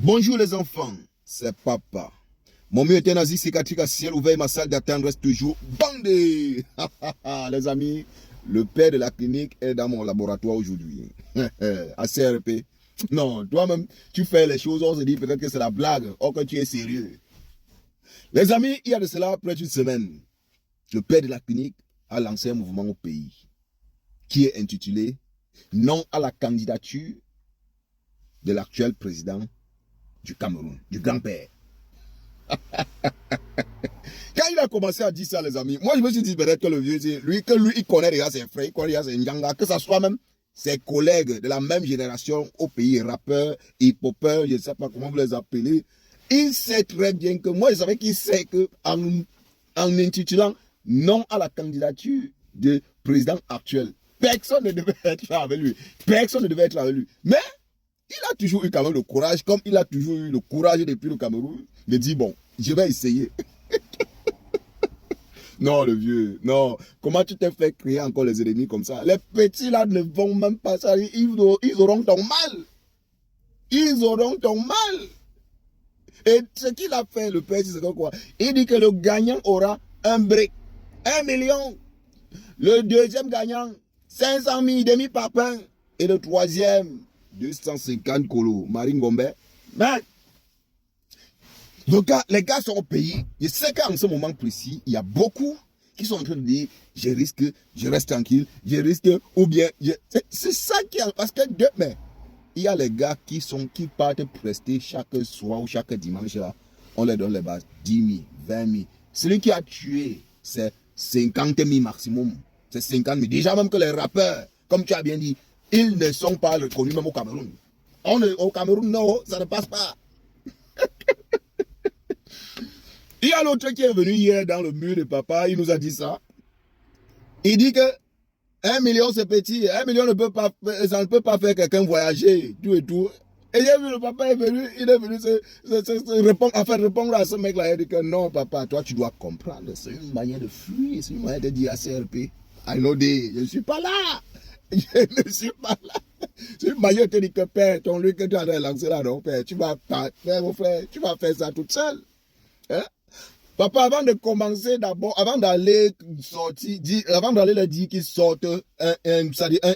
Bonjour les enfants, c'est papa. Mon mieux était nazi, cicatrice à ciel ouvert, ma salle d'attente reste toujours bandée. Les amis, le père de la clinique est dans mon laboratoire aujourd'hui. À CRP. Non, toi-même, tu fais les choses, on se dit peut-être que c'est la blague, or que tu es sérieux. Les amis, il y a de cela près d'une semaine, le père de la clinique a lancé un mouvement au pays qui est intitulé « Non à la candidature de l'actuel président du Cameroun, du grand-père ». Quand il a commencé à dire ça, les amis, moi je me suis dit peut-être que le vieux, lui, il connaît déjà ses frères, il connaît déjà ses Njanga, que ce soit même ses collègues de la même génération au pays, rappeurs, hip-hopeurs, je ne sais pas comment vous les appelez. Il sait très bien que, moi je savais qu'il sait que en intitulant non à la candidature du président actuel, personne ne devait être avec lui. Personne ne devait être avec lui. Mais il a toujours eu quand même le courage, comme il a toujours eu le courage depuis le Cameroun, de dire bon, je vais essayer. Non, le vieux, non. Comment tu t'es fait créer encore les ennemis comme ça? Les petits là ne vont même pas ça. Ils auront ton mal. Ils auront ton mal. Et ce qu'il a fait, le père, c'est quoi? Il dit que le gagnant aura un brick, 1 million. Le deuxième gagnant, 500 000 demi-papins. Et le troisième, 250 colos. Marine Gombe. Mais, les gars sont au pays. Je sais qu'en ce moment précis, il y a beaucoup qui sont en train de dire, je risque, je reste tranquille, je risque, ou bien, c'est ça qui est, parce que mais il y a les gars qui partent prester chaque soir ou chaque dimanche là, on leur donne les bases, 10 000, 20 000. Celui qui a tué, c'est 50 000 maximum. C'est 50 000. Déjà même que les rappeurs, comme tu as bien dit, ils ne sont pas reconnus même au Cameroun. Au Cameroun, non, ça ne passe pas. Il y a l'autre qui est venu hier dans le mur de papa, il nous a dit ça. Il dit que 1 million c'est petit, 1 million ça ne peut pas faire quelqu'un voyager, tout et tout. Et j'ai vu le papa est venu, il est venu répondre à ce mec-là. Il dit que non papa, toi tu dois comprendre, c'est une manière de fuir, c'est une manière de dire à CRP, I know this, je ne suis pas là, je ne suis pas là. C'est une manière de te dire que père, ton lui que tu as lancé là, non père, tu vas faire ça toute seule. Hein? Papa, avant de commencer d'abord, avant d'aller leur dire qu'ils sortent un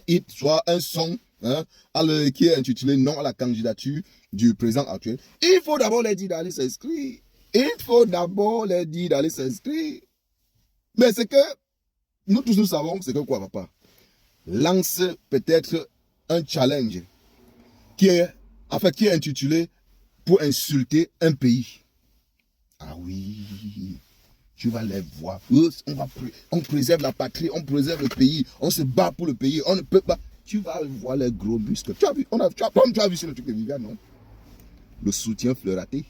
hit, soit un son, hein, qui est intitulé non à la candidature du président actuel, il faut d'abord leur dire d'aller s'inscrire. Il faut d'abord leur dire d'aller s'inscrire. Mais c'est que, nous tous nous savons, c'est que quoi, papa? Lance peut-être un challenge qui est intitulé pour insulter un pays. Ah oui, tu vas les voir. On préserve la patrie, on préserve le pays, on se bat pour le pays, on ne peut pas. Tu vas voir les gros muscles. Tu as vu, tu as vu sur le truc de Viviane, non? Le soutien fleureté.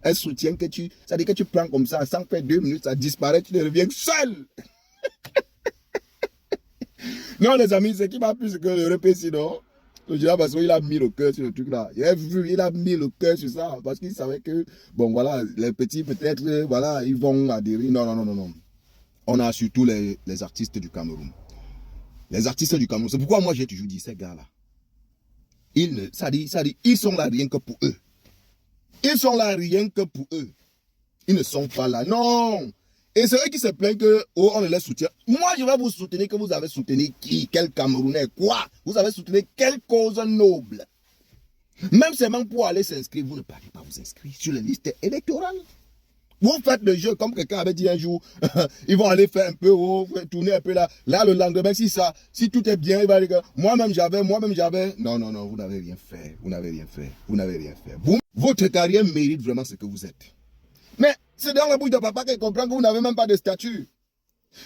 Un soutien ça dit que tu prends comme ça, sans faire 2 minutes, ça disparaît, tu reviens seul. Non, les amis, c'est qui m'a plus que le repère sinon. Le général, parce qu'il a mis le cœur sur le truc là. Il a mis le cœur sur ça. Parce qu'il savait que, bon, voilà, les petits, peut-être, voilà, ils vont adhérer. Non. On a surtout les artistes du Cameroun. Les artistes du Cameroun. C'est pourquoi moi, j'ai toujours dit, ces gars-là, ils sont là rien que pour eux. Ils sont là rien que pour eux. Ils ne sont pas là. Non! Et c'est eux qui se plaignent que, oh, on les soutient. Moi, je vais vous soutenir que vous avez soutenu qui? Quel Camerounais? Quoi? Vous avez soutenu quelle cause noble? Même seulement pour aller s'inscrire, vous ne parlez pas vous inscrire sur les listes électorales. Vous faites le jeu comme quelqu'un avait dit un jour, ils vont aller faire un peu, tourner un peu là. Là, le lendemain, si tout est bien, il va dire que moi-même j'avais. Non, vous n'avez rien fait. Vous n'avez rien fait. Votre carrière mérite vraiment ce que vous êtes. Mais c'est dans la bouche de papa qu'il comprend que vous n'avez même pas de statut.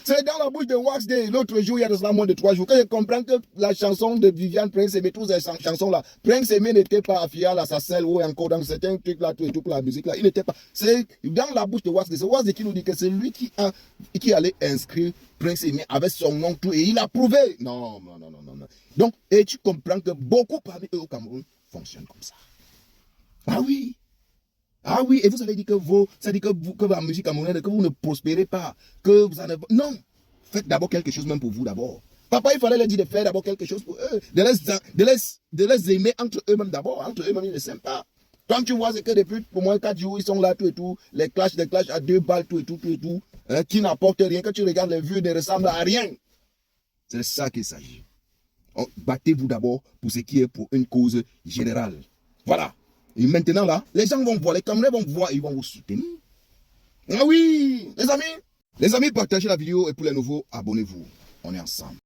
C'est dans la bouche de Wax Day, l'autre jour, il y a de cela moins de 3 jours, que je comprends que la chanson de Viviane Prince Aimé, toutes ces chansons-là, Prince Aimé n'était pas affilié à sa selle ou encore dans certains trucs là, tout et tout pour la musique là, il n'était pas. C'est dans la bouche de Wax Day. C'est Wax Day qui nous dit que c'est lui qui allait inscrire Prince Aimé avec son nom, tout, et il a prouvé. Non. Donc, et tu comprends que beaucoup parmi eux au Cameroun fonctionnent comme ça. Ah oui, et vous avez dit que que la musique camerounaise, que vous ne prospérez pas, que vous en avez... Non, faites d'abord quelque chose même pour vous d'abord. Papa, il fallait leur dire de faire d'abord quelque chose pour eux, de les aimer entre eux-mêmes d'abord, entre eux-mêmes ils ne s'aiment pas. Quand tu vois, c'est que depuis au moins 4 jours, ils sont là, tout et tout. Les clashs à 2 balles, tout et tout, qui n'apportent rien. Quand tu regardes les vues, ne ressemblent à rien. C'est de ça qu'il s'agit. Battez-vous d'abord pour ce qui est pour une cause générale. Voilà. Et maintenant là, les gens vont voir, les Camerounais vont voir, ils vont vous soutenir. Ah oui, les amis, partagez la vidéo et pour les nouveaux, abonnez-vous. On est ensemble.